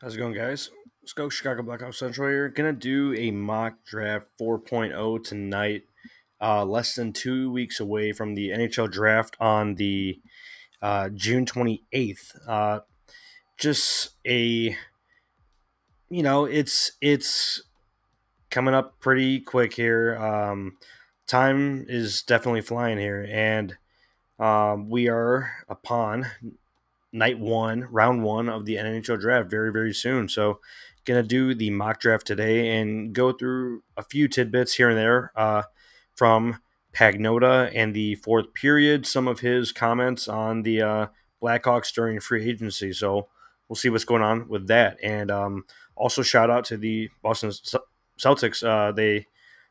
How's it going, guys? Skoks, Chicago Blackhawks Central here. Gonna do a mock draft 4.0 tonight. Less than 2 weeks away from the NHL draft on the June 28th. Just a it's coming up pretty quick here. Time is definitely flying here, and we are upon night one, round one of the NHL draft very, very soon. So, gonna do the mock draft today and go through a few tidbits here and there from Pagnota and the fourth period. Some of his comments on the Blackhawks during free agency. So we'll see what's going on with that. And also shout out to the Boston Celtics. They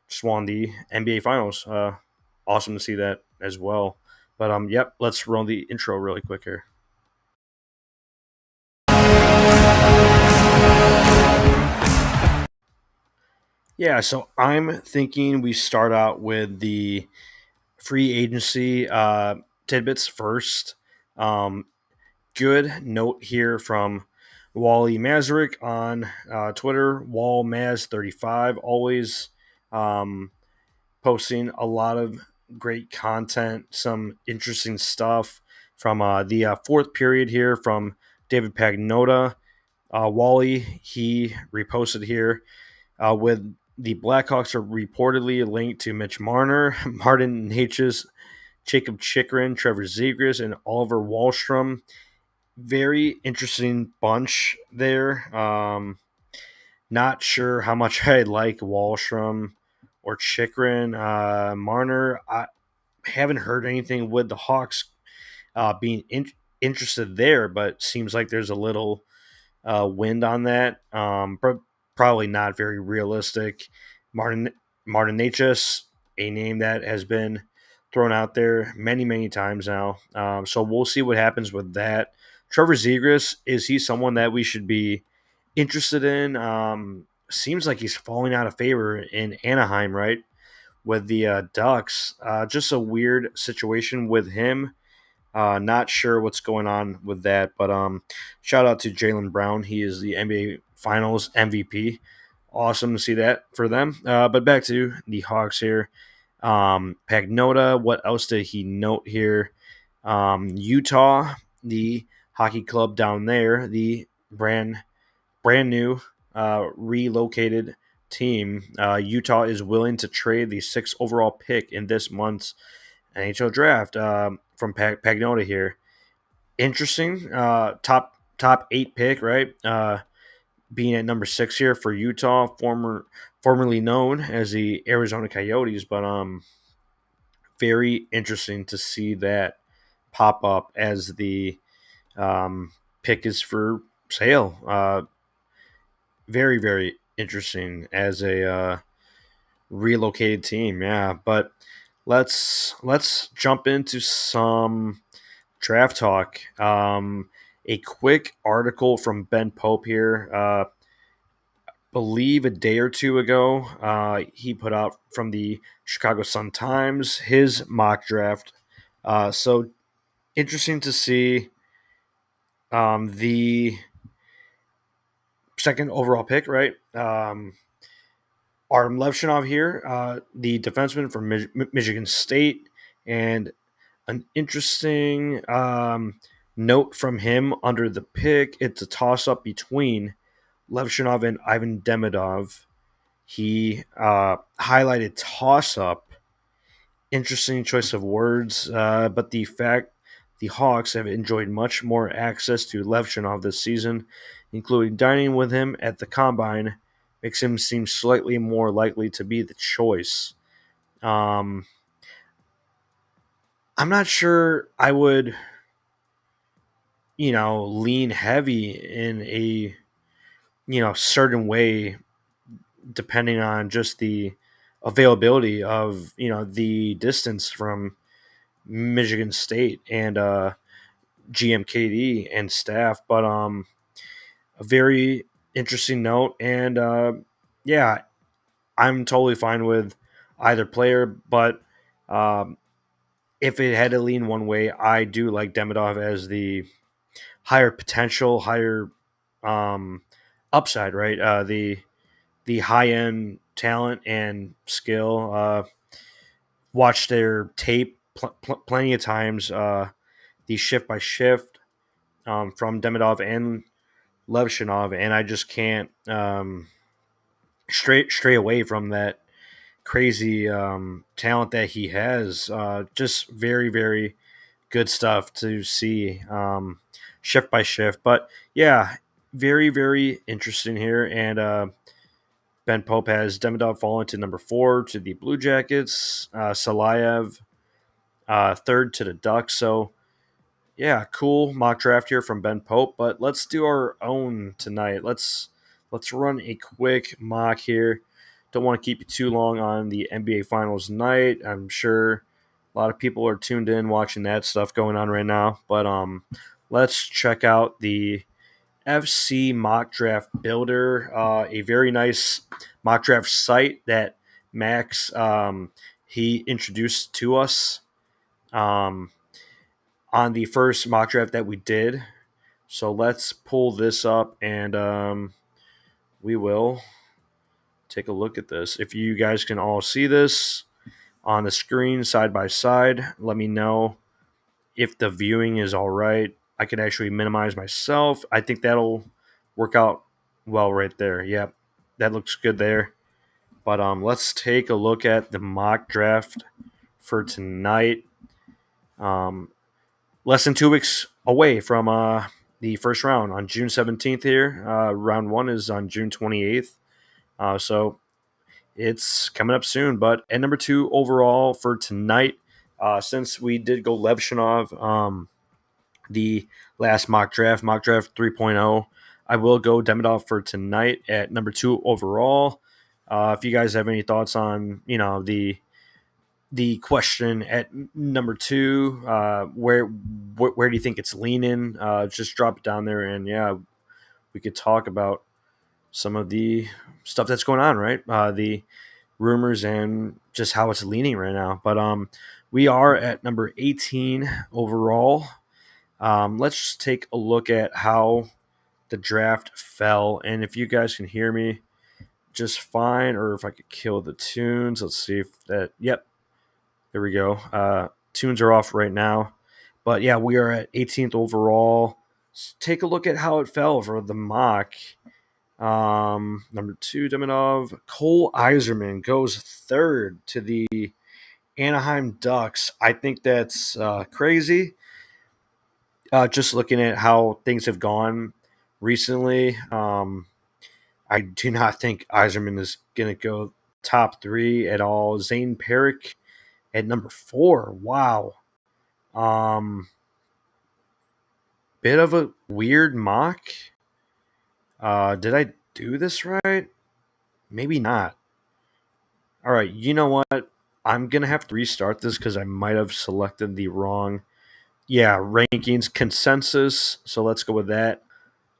just won the NBA Finals. Awesome to see that as well. But yep, let's roll the intro really quick here. Yeah, so I'm thinking we start out with the free agency tidbits first. Um, Good note here from Wally Mazurek on Twitter, WallMaz35, always um, posting a lot of great content, some interesting stuff from the fourth period here from David Pagnota. Wally, he reposted here with the Blackhawks are reportedly linked to Mitch Marner, Martin Necas, Jacob Chikrin, Trevor Zegras, and Oliver Wahlstrom. Very interesting bunch there. Not sure how much I like Wahlstrom or Chikrin. Marner, I haven't heard anything with the Hawks being interested there, but seems like there's a little wind on that. But probably not very realistic. Martin Martin Necas, a name that has been thrown out there many many times now. So we'll see what happens with that. Trevor Zegras, is he someone that we should be interested in? Seems like he's falling out of favor in Anaheim, right? With the Ducks, just a weird situation with him. Not sure what's going on with that, but shout out to Jaylen Brown. He is the NBA Finals MVP. Awesome to see that for them. But back to the Hawks here. Pagnota, what else did he note here? Utah, the hockey club down there, the brand new relocated team. Utah is willing to trade the sixth overall pick in this month's NHL draft from Pagnota here. Interesting. Top eight pick, right? Being at number six here for Utah, formerly known as the Arizona Coyotes, but very interesting to see that pop up as the pick is for sale. Very very interesting as a relocated team, yeah. But let's jump into some draft talk. A quick article from Ben Pope here. Believe a day or two ago, he put out from the Chicago Sun Times his mock draft. So interesting to see the second overall pick, right? Artem Levshinov here, the defenseman from Michigan State, and an interesting note from him under the pick. It's a toss up between Levshinov and Ivan Demidov. He highlighted toss up. Interesting choice of words, but the fact the Hawks have enjoyed much more access to Levshinov this season, including dining with him at the combine, makes him seem slightly more likely to be the choice. Um, I'm not sure I would, lean heavy in a, certain way, depending on just the availability of, the distance from Michigan State and GMKD and staff. But a very interesting note. And yeah, I'm totally fine with either player. But if it had to lean one way, I do like Demidov as the higher potential, higher upside, right? The high end talent and skill. Watched their tape plenty of times. The shift by shift from Demidov and Levshinov, and I just can't stray away from that crazy talent that he has. Just very very good stuff to see shift by shift. But yeah, very very interesting here. And Ben Pope has Demidov fallen to number 4 to the Blue Jackets. Salayev third to the Ducks. So yeah, cool mock draft here from Ben Pope. But let's do our own tonight. Let's run a quick mock here. Don't want to keep you too long on the NBA Finals night. I'm sure a lot of people are tuned in watching that stuff going on right now. But let's check out the FC Mock Draft Builder, a very nice mock draft site that Max he introduced to us um, on the first mock draft that we did. So let's pull this up and we will take a look at this. If you guys can all see this on the screen side by side, let me know if the viewing is all right. I can actually minimize myself. I think that'll work out well right there. Yep, that looks good there. But let's take a look at the mock draft for tonight. Less than 2 weeks away from the first round on June 17th here. Round 1 is on June 28th. So it's coming up soon. But at number 2 overall for tonight, since we did go Levshinov, the last mock draft 3.0, I will go Demidov for tonight at number 2 overall. If you guys have any thoughts on, the question at number 2, where do you think it's leaning? Just drop it down there, and yeah, we could talk about some of the stuff that's going on, right? The rumors and just how it's leaning right now. But we are at number 18 overall. Let's just take a look at how the draft fell, and if you guys can hear me just fine, or if I could kill the tunes. Let's see if that. Yep, there we go. Tunes are off right now. But yeah, we are at 18th overall. Let's take a look at how it fell for the mock. Number 2, Demidov. Cole Iserman goes 3rd to the Anaheim Ducks. I think that's crazy. Just looking at how things have gone recently, I do not think Iserman is going to go top 3 at all. Zane Perrick at number 4. Wow. Bit of a weird mock. Did I do this right? Maybe not. All right, you know what? I'm going to have to restart this because I might have selected the wrong. Yeah, rankings consensus. So let's go with that.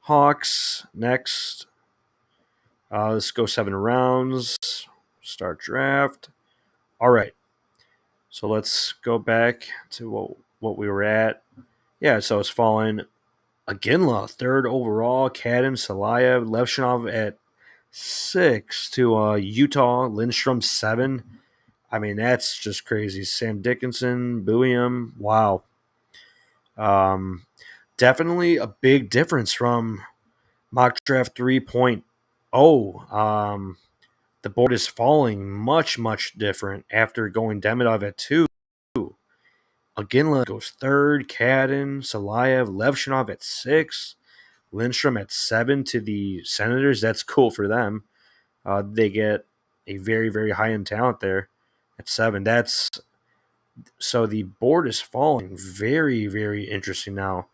Hawks next. Let's go 7 rounds. Start draft. All right. So let's go back to what we were at. Yeah, so it's fallen Aginla, 3rd overall. Kadin, Salayev, Levshinov at 6 to Utah. Lindstrom, 7. I mean, that's just crazy. Sam Dickinson, Buiam. Wow. Definitely a big difference from mock draft 3.0. The board is falling much, much different after going Demidov at 2. Aginla goes 3rd, Kadin, Salayev, Levshinov at 6, Lindstrom at 7 to the Senators. That's cool for them. They get a very, very high-end talent there at 7. So the board is falling very, very interesting now.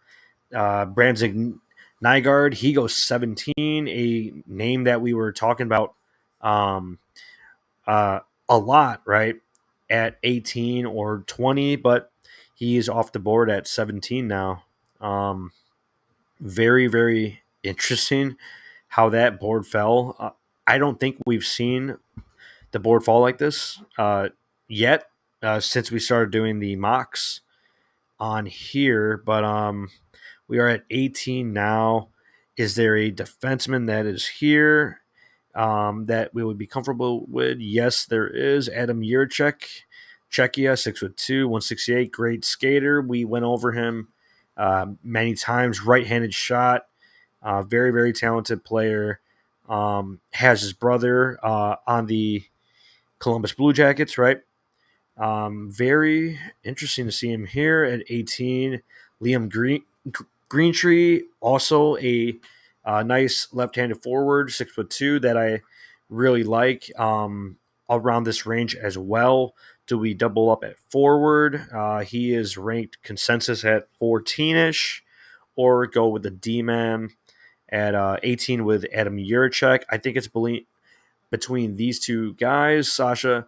Brandon Nygaard, he goes 17, a name that we were talking about um, a lot, right, at 18 or 20, but he's off the board at 17 now. Very, very interesting how that board fell. I don't think we've seen the board fall like this yet since we started doing the mocks on here, but we are at 18 now. Is there a defenseman that is here that we would be comfortable with? Yes, there is. Adam Yurchek, Czechia, 6'2", 168, great skater. We went over him many times. Right-handed shot, very, very talented player. Has his brother on the Columbus Blue Jackets, right? Very interesting to see him here at 18. Liam Greentree, also a nice left-handed forward, 6'2", that I really like around this range as well. Do we double up at forward? He is ranked consensus at 14-ish, or go with the D-man at 18 with Adam Yurchek. I think it's between these two guys. Sasha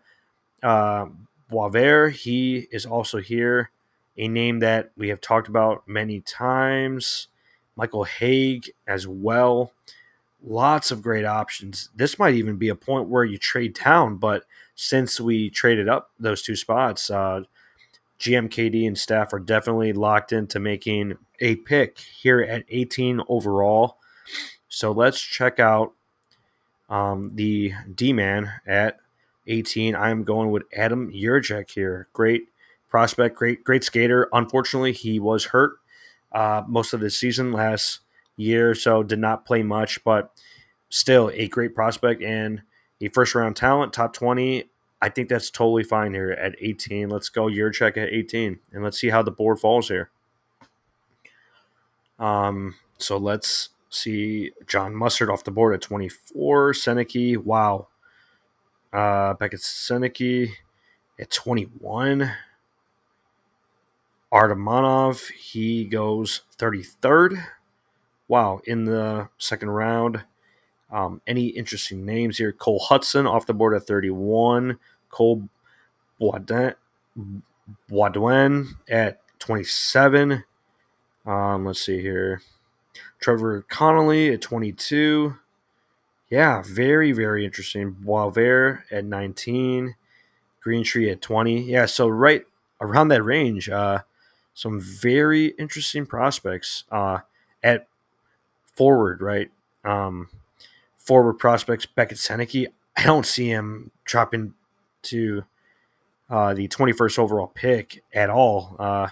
uh, Boisvert, he is also here, a name that we have talked about many times. Michael Haig as well. Lots of great options. This might even be a point where you trade down, but since we traded up those two spots, GMKD and staff are definitely locked into making a pick here at 18 overall. So let's check out the D-man at 18. I'm going with Adam Yurchek here. Great prospect, great skater. Unfortunately, he was hurt most of the season last year, so did not play much, but still a great prospect and a first-round talent, top 20. I think that's totally fine here at 18. Let's go Yurchek at 18, and let's see how the board falls here. So let's see John Mustard off the board at 24. Seneke, wow. Beckett Seneke at 21. Artemanov, he goes 33rd. Wow, in the second round. Any interesting names here? Cole Hudson off the board at 31. Cole Boisdin at 27. Let's see here. Trevor Connolly at 22. Yeah, very, very interesting. Boisvert at 19. Greentree at 20. Yeah, so right around that range, some very interesting prospects at forward, right? Forward prospects, Beckett Seneke. I don't see him dropping to the 21st overall pick at all.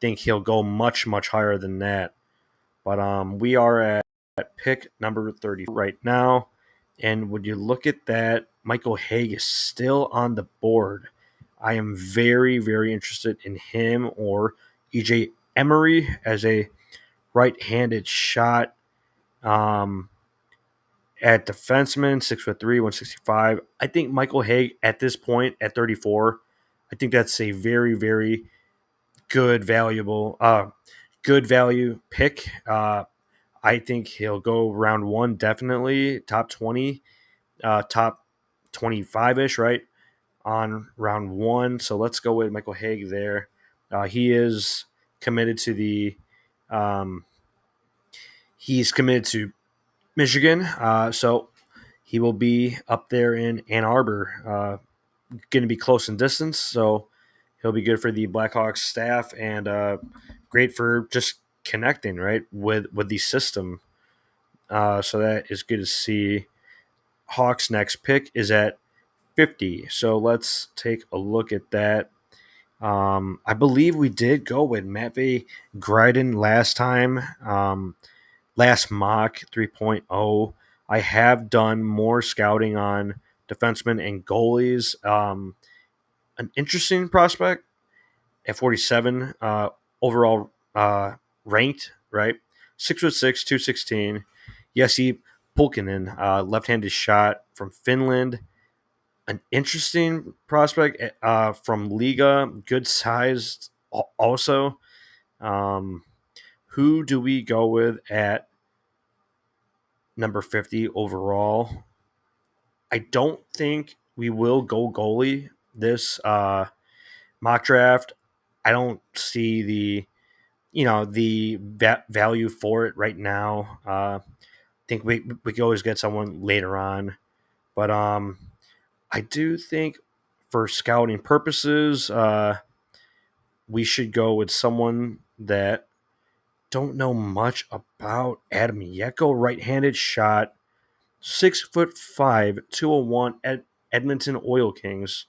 Think he'll go much, much higher than that. But we are at pick number 30 right now. And when you look at that, Michael Haig is still on the board. I am very, very interested in him or EJ Emery as a right-handed shot at defenseman, 6'3", 165. I think Michael Haig at this point at 34, I think that's a very, very good good value pick. I think he'll go round one, definitely top 20, top 25-ish, right, on round one. So let's go with Michael Haig there. He is committed to he's committed to Michigan. So he will be up there in Ann Arbor, going to be close in distance. So he'll be good for the Blackhawks staff and great for just connecting, right, with the system. So that is good to see. Hawks' next pick is at 50. So let's take a look at that. I believe we did go with Matvey Gryden last time, last mock 3.0. I have done more scouting on defensemen and goalies. An interesting prospect at 47 overall ranked, right? 6'6", 216. Jesse Pulkkinen, left-handed shot from Finland. An interesting prospect from Liga, good size also. Who do we go with at number 50 overall? I don't think we will go goalie this mock draft. I don't see the value for it right now. I think we could always get someone later on, but I do think for scouting purposes, we should go with someone that don't know much about Adam Yeko, right-handed shot, 6'5", 201 Edmonton Oil Kings.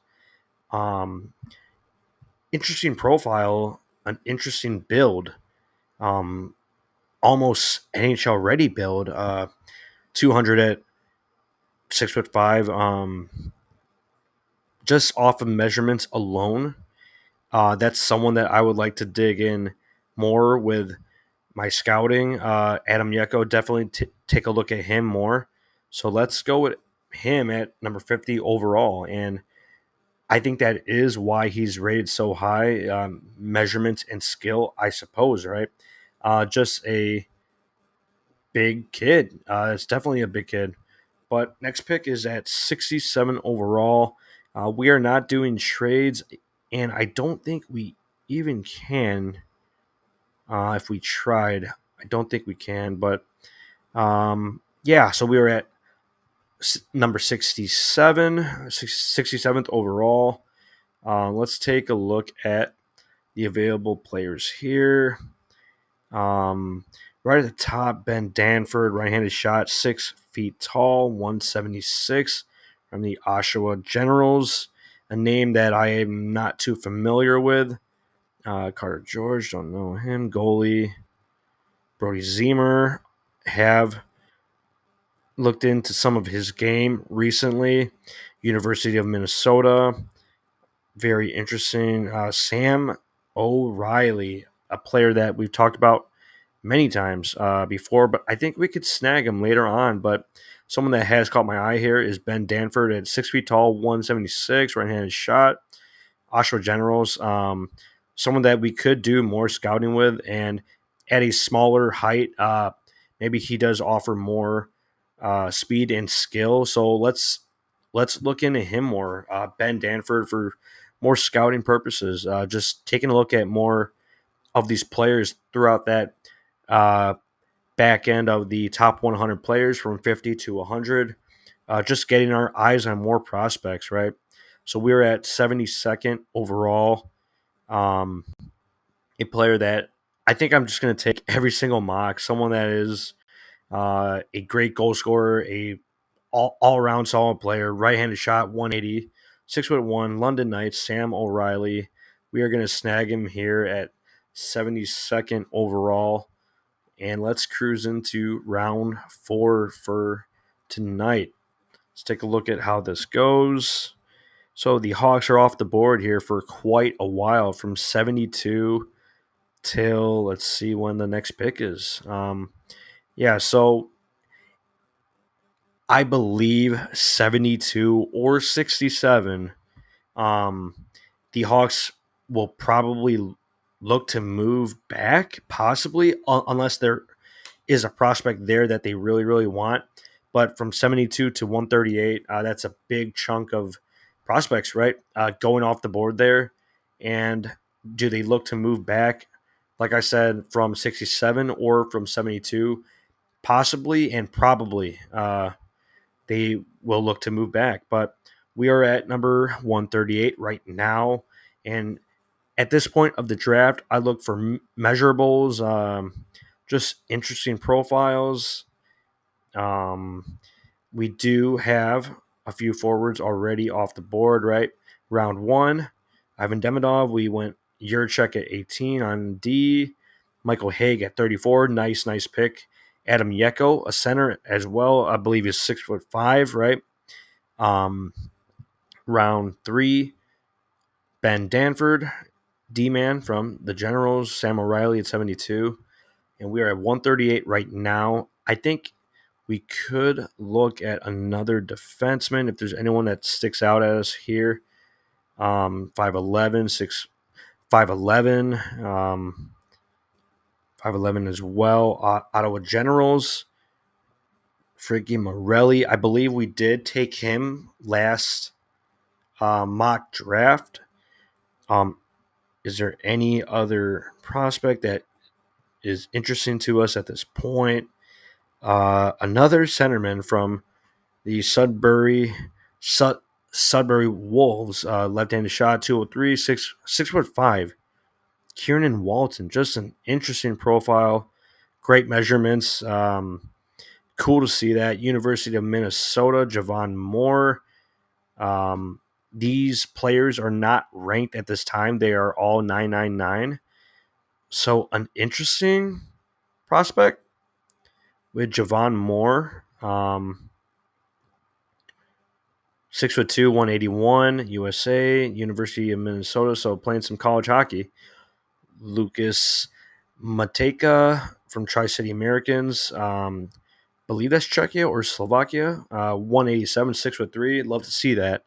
Um, Interesting profile, an interesting build. Um, Almost NHL ready build. 200 at 6'5". Just off of measurements alone, that's someone that I would like to dig in more with my scouting. Adam Yeko, definitely take a look at him more. So let's go with him at number 50 overall. And I think that is why he's rated so high. Measurements and skill, I suppose, right? Just a big kid. It's definitely a big kid. But next pick is at 67 overall. We are not doing trades, and I don't think we even can if we tried. I don't think we can, but yeah, so we were at number 67, 67th overall. Let's take a look at the available players here. Right at the top, Ben Danford, right-handed shot, 6 feet tall, 176 from the Oshawa Generals, a name that I am not too familiar with. Carter George, don't know him. Goalie, Brody Zemer, have looked into some of his game recently. University of Minnesota, very interesting. Sam O'Reilly, a player that we've talked about many times before, but I think we could snag him later on. But someone that has caught my eye here is Ben Danford at 6 feet tall, 176, right-handed shot. Oshawa Generals, someone that we could do more scouting with, and at a smaller height, maybe he does offer more speed and skill. So let's look into him more. Ben Danford for more scouting purposes. Just taking a look at more of these players throughout that uh, back end of the top 100 players from 50 to 100. Just getting our eyes on more prospects, right? So we're at 72nd overall. Um, a player that I think I'm just going to take every single mock. Someone that is a great goal scorer, a all around solid player, right-handed shot, 180, 6'1", London Knights, Sam O'Reilly. We are going to snag him here at 72nd overall. And let's cruise into round 4 for tonight. Let's take a look at how this goes. So the Hawks are off the board here for quite a while, from 72 till, let's see when the next pick is. Yeah, so I believe 72 or 67. The Hawks will probably look to move back, possibly, unless there is a prospect there that they really, really want. But from 72 to 138, that's a big chunk of prospects, right? Going off the board there. And do they look to move back, like I said, from 67 or from 72? Possibly and probably they will look to move back. But we are at number 138 right now. And at this point of the draft, I look for measurables, just interesting profiles. Um, we do have a few forwards already off the board, right? Round 1, Ivan Demidov. We went Yurchek at 18 on D. Michael Haig at 34. Nice pick. Adam Yeko, a center as well. I believe he's 6'5", right? Um, Round 3, Ben Danford, D-man from the Generals. Sam O'Reilly at 72. And we are at 138 right now. I think we could look at another defenseman if there's anyone that sticks out at us here. 5'11", 5'11", 5'11" as well. Ottawa Generals, Frankie Morelli. I believe we did take him last mock draft. Is there any other prospect that is interesting to us at this point? Another centerman from the Sudbury Wolves, left-handed shot, 203, 6'5", Kieran Walton, just an interesting profile, great measurements. Cool to see that. University of Minnesota, Javon Moore. Um, these players are not ranked at this time. They are all 999. So an interesting prospect with Javon Moore. 6'2", 181, USA, University of Minnesota. So playing some college hockey. Lucas Matejka from Tri-City Americans. Believe that's Czechia or Slovakia. 187, 6'3". Love to see that.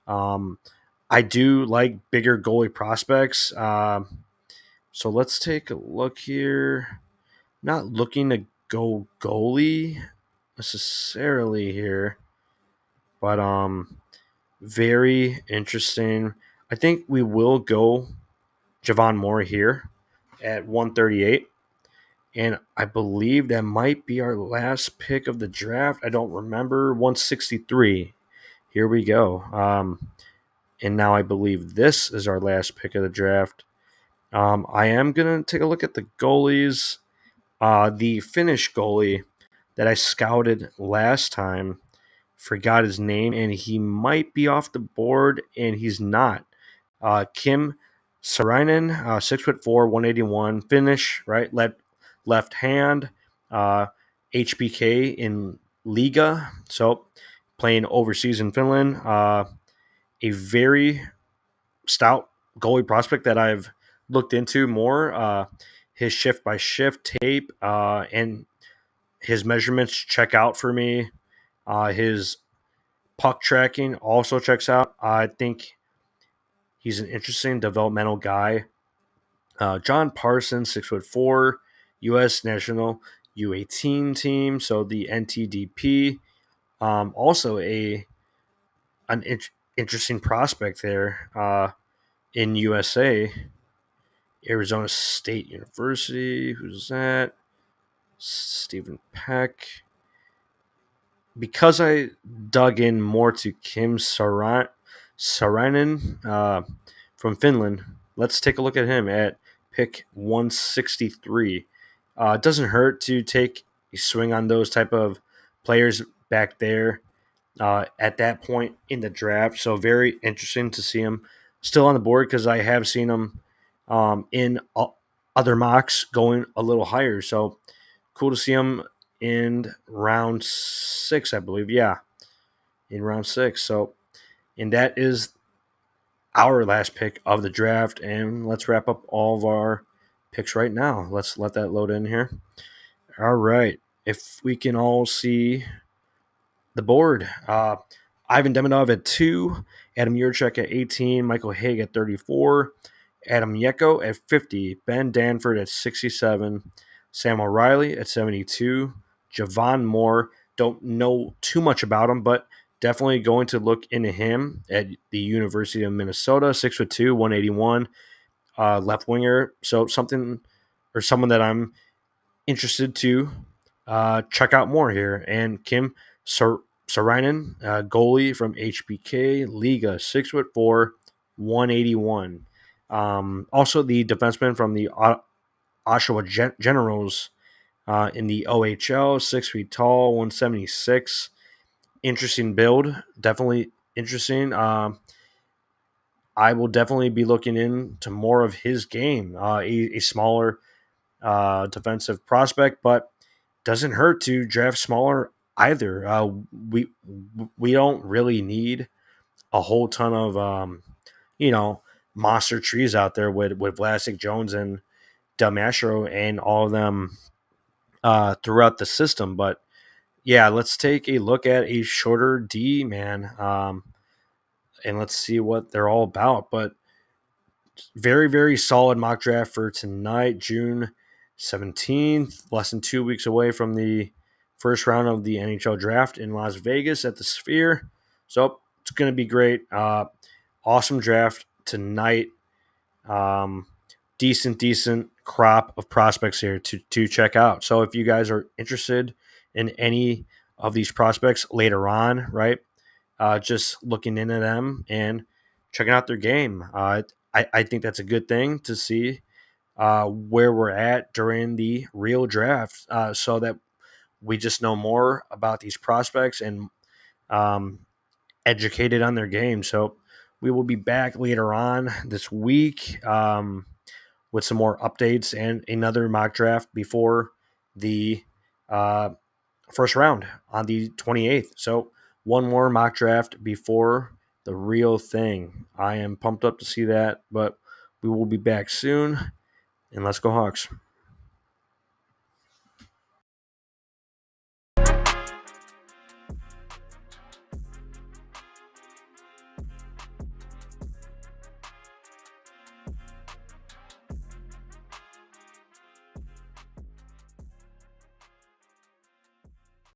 I do like bigger goalie prospects. So let's take a look here. Not looking to go goalie necessarily here, but very interesting. I think we will go Javon Moore here at 138. And I believe that might be our last pick of the draft. I don't remember. 163. Here we go. And now I believe this is our last pick of the draft. I am going to take a look at the goalies. The Finnish goalie that I scouted last time, forgot his name, and he might be off the board, and he's not. Kim Saarinen, 6'4", 181, Finnish, right? Left hand, HBK in Liga, so playing overseas in Finland. A very stout goalie prospect that I've looked into more. His shift by shift tape and his measurements check out for me. His puck tracking also checks out. I think he's an interesting developmental guy. John Parsons, 6'4", U.S. national U18 team, so the NTDP. Also an interesting prospect there in USA. Arizona State University. Who's that? Stephen Peck. Because I dug in more to Kim Saarinen from Finland, let's take a look at him at pick 163. It doesn't hurt to take a swing on those type of players back there at that point in the draft. So very interesting to see him still on the board because I have seen him in other mocks going a little higher. So cool to see him in round 6, I believe. Yeah, in round 6. So, and that is our last pick of the draft. And let's wrap up all of our picks right now. Let's let that load in here. All right. If we can all see the board, Ivan Demidov at 2, Adam Yurchek at 18, Michael Haig at 34, Adam Yeko at 50, Ben Danford at 67, Sam O'Reilly at 72, Javon Moore. Don't know too much about him, but definitely going to look into him at the University of Minnesota, 6'2", 181, left winger. So something or someone that I'm interested to check out more here. And Kim Saarinen, goalie from HBK Liga, 6'4", 181. Also, the defenseman from the Oshawa Generals in the OHL, 6 feet tall, 176. Interesting build, definitely interesting. I will definitely be looking into more of his game. A smaller defensive prospect, but doesn't hurt to draft smaller either. We don't really need a whole ton of monster trees out there with Vlasic, Jones, and Del Mastro and all of them throughout the system. But yeah, let's take a look at a shorter D man, and let's see what they're all about. But very, very solid mock draft for tonight, June 17th, less than 2 weeks away from the first round of the NHL draft in Las Vegas at the Sphere. So it's going to be great. Awesome draft tonight. Decent crop of prospects here to check out. So if you guys are interested in any of these prospects later on, right, just looking into them and checking out their game. I think that's a good thing to see where we're at during the real draft, so that we just know more about these prospects and um, educated on their game. So we will be back later on this week with some more updates and another mock draft before the uh, first round on the 28th. So one more mock draft before the real thing. I am pumped up to see that, but we will be back soon. And let's go Hawks.